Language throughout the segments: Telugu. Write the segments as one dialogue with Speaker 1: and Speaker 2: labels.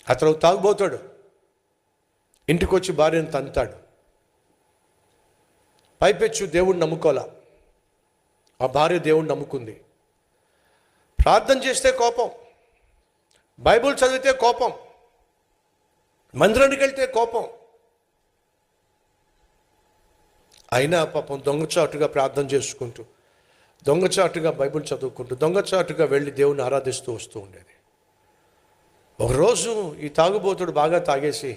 Speaker 1: అతను తాగుబోతాడు, ఇంటికి వచ్చి భార్యను తంతాడు. పైపెచ్చు దేవుడిని నమ్ముకోలా, ఆ భార్య దేవుడిని నమ్ముకుంది. ప్రార్థన చేస్తే కోపం, బైబుల్ చదివితే కోపం, మందిరానికి వెళ్తే కోపం. అయినా పాపం దొంగచాటుగా ప్రార్థన చేసుకుంటూ, దొంగచాటుగా బైబిల్ చదువుకుంటూ, దొంగచాటుగా వెళ్ళి దేవుని ఆరాధిస్తూ వస్తూ ఉండేది. ఒకరోజు ఈ తాగుబోతుడు బాగా తాగేసి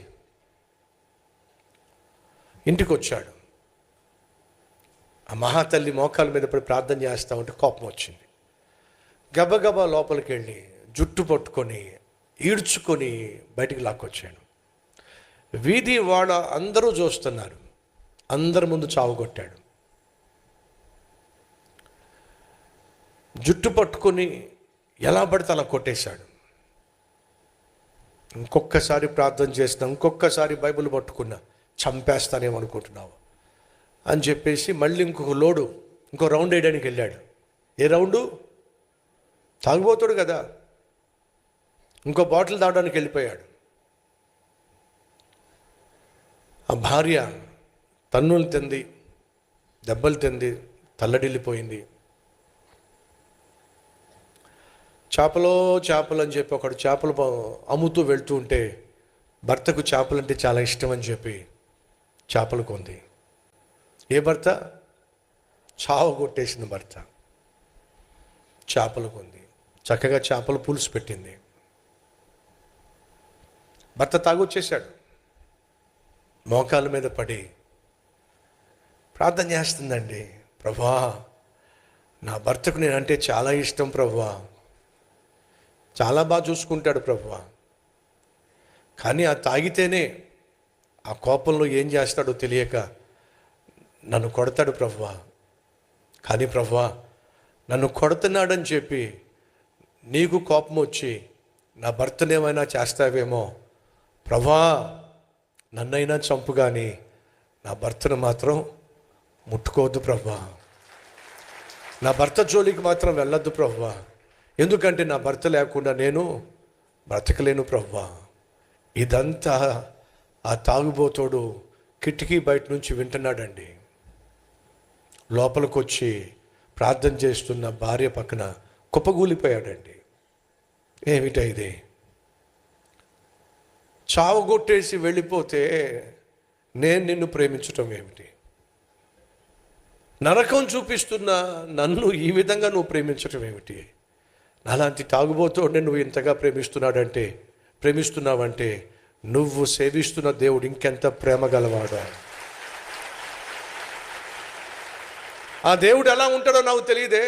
Speaker 1: ఇంటికి వచ్చాడు. ఆ మహాతల్లి మోకాల మీద పడి ప్రార్థన చేస్తూ ఉంటే కోపం వచ్చింది. గబగబా లోపలికి వెళ్ళి జుట్టు పట్టుకొని ఈడ్చుకొని బయటికి లాక్కొచ్చాడు. వీధి వాడ అందరూ చూస్తున్నారు, అందరి ముందు చావుగొట్టాడు. జుట్టు పట్టుకొని ఎలా పడితే అలా కొట్టేశాడు. ఇంకొకసారి ప్రార్థన చేసినా, ఇంకొకసారి బైబిల్ పట్టుకున్నా చంపేస్తానేమనుకుంటున్నావు అని చెప్పేసి మళ్ళీ ఇంకో రౌండ్ వేయడానికి వెళ్ళాడు. ఏ రౌండు? తాగుబోతాడు కదా, ఇంకో బాటిల్ తాగడానికి వెళ్ళిపోయాడు. ఆ భార్య తన్నులు తింది, దెబ్బలు తింది, తల్లడిల్లిపోయింది. చేపలు అని చెప్పి ఒకడు చేపలు అమ్ముతూ వెళ్తూ ఉంటే భర్తకు చేపలంటే చాలా ఇష్టం అని చెప్పి చేపలు కొంది. ఏ భర్త? చావు కొట్టేసిన భర్త చేపలు కొంది, చక్కగా చేపల పులుసు పెట్టింది. భర్త తాగొచ్చేసాడు, మోకాల మీద పడి ప్రార్థన చేస్తుందండి. ప్రభువా, నా భర్తకు నేనంటే చాలా ఇష్టం ప్రభువా, చాలా బాగా చూసుకుంటాడు ప్రభువా, కానీ ఆ తాగితేనే ఆ కోపంలో ఏం చేస్తాడో తెలియక నన్ను కొడతాడు ప్రభువా. కానీ ప్రభువా, నన్ను కొడుతున్నాడని చెప్పి నీకు కోపం వచ్చి నా భర్తనేమైనా చేస్తావేమో ప్రభువా, నన్నైనా చంపు, కానీ నా భర్తను మాత్రం ముట్టుకోవద్దు ప్రభువా, నా భర్త జోలికి మాత్రం వెళ్ళొద్దు ప్రభువా, ఎందుకంటే నా భర్త లేకుండా నేను బ్రతకలేను ప్రభువా. ఇదంతా ఆ తాగుబోతోడు కిటికీ బయట నుంచి వింటున్నాడండి. లోపలికి వచ్చి ప్రార్థన చేస్తున్న భార్య పక్కన కుప్పగూలిపోయాడండి. ఏమిటా ఇది? చావగొట్టేసి వెళ్ళిపోతే నేను నిన్ను ప్రేమించటం ఏమిటి? నరకం చూపిస్తున్న నన్ను ఈ విధంగా నువ్వు ప్రేమించటం ఏమిటి? అలాంటి తాగుబోతోనే నువ్వు ఇంతగా ప్రేమిస్తున్నావంటే నువ్వు సేవిస్తున్న దేవుడు ఇంకెంత ప్రేమ గలవాడు. ఆ దేవుడు ఎలా ఉంటాడో నాకు తెలియదే,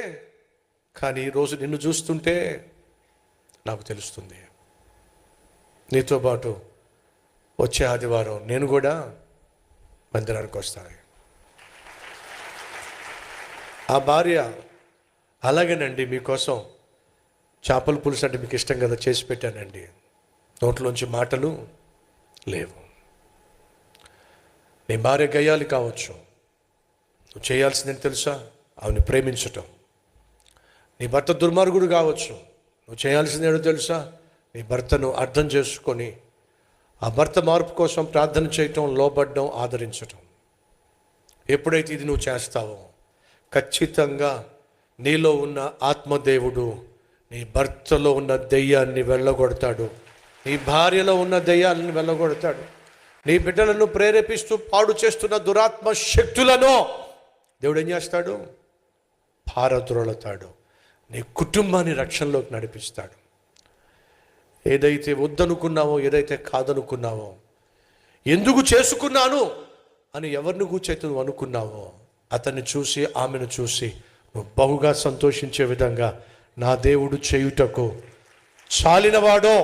Speaker 1: కానీ ఈరోజు నిన్ను చూస్తుంటే నాకు తెలుస్తుంది. నీతో పాటు వచ్చే ఆదివారం నేను కూడా మందిరానికి వస్తాను. ఆ భార్య అలాగేనండి, మీకోసం చేపల పులుసు అంటే మీకు ఇష్టం కదా, చేసి పెట్టానండి. నోట్లోంచి మాటలు లేవు. నీ భార్య గయ్యాలి కావచ్చు, నువ్వు చేయాల్సిందని తెలుసా? ఆమెను ప్రేమించటం. నీ భర్త దుర్మార్గుడు కావచ్చు, నువ్వు చేయాల్సిందేదో తెలుసా? నీ భర్తను అర్థం చేసుకొని ఆ భర్త మార్పు కోసం ప్రార్థన చేయటం, లోబడ్డం, ఆదరించటం. ఎప్పుడైతే ఇది నువ్వు చేస్తావో ఖచ్చితంగా నీలో ఉన్న ఆత్మదేవుడు నీ భర్తలో ఉన్న దెయ్యాన్ని వెళ్ళగొడతాడు, నీ భార్యలో ఉన్న దెయ్యాన్ని వెళ్ళగొడతాడు. నీ బిడ్డలను ప్రేరేపిస్తూ పాడు చేస్తున్న దురాత్మ శక్తులను దేవుడు ఏం చేస్తాడు? పారద్రోలతాడు. నీ కుటుంబాన్ని రక్షణలోకి నడిపిస్తాడు. ఏదైతే వద్దనుకున్నావో, ఏదైతే కాదనుకున్నావో, ఎందుకు చేసుకున్నాను అని ఎవరిని కూర్చైతే నువ్వు అనుకున్నావో అతన్ని చూసి, ఆమెను చూసి నువ్వు బహుగా సంతోషించే విధంగా నా దేవుడు చేయుటకు చాలినవాడో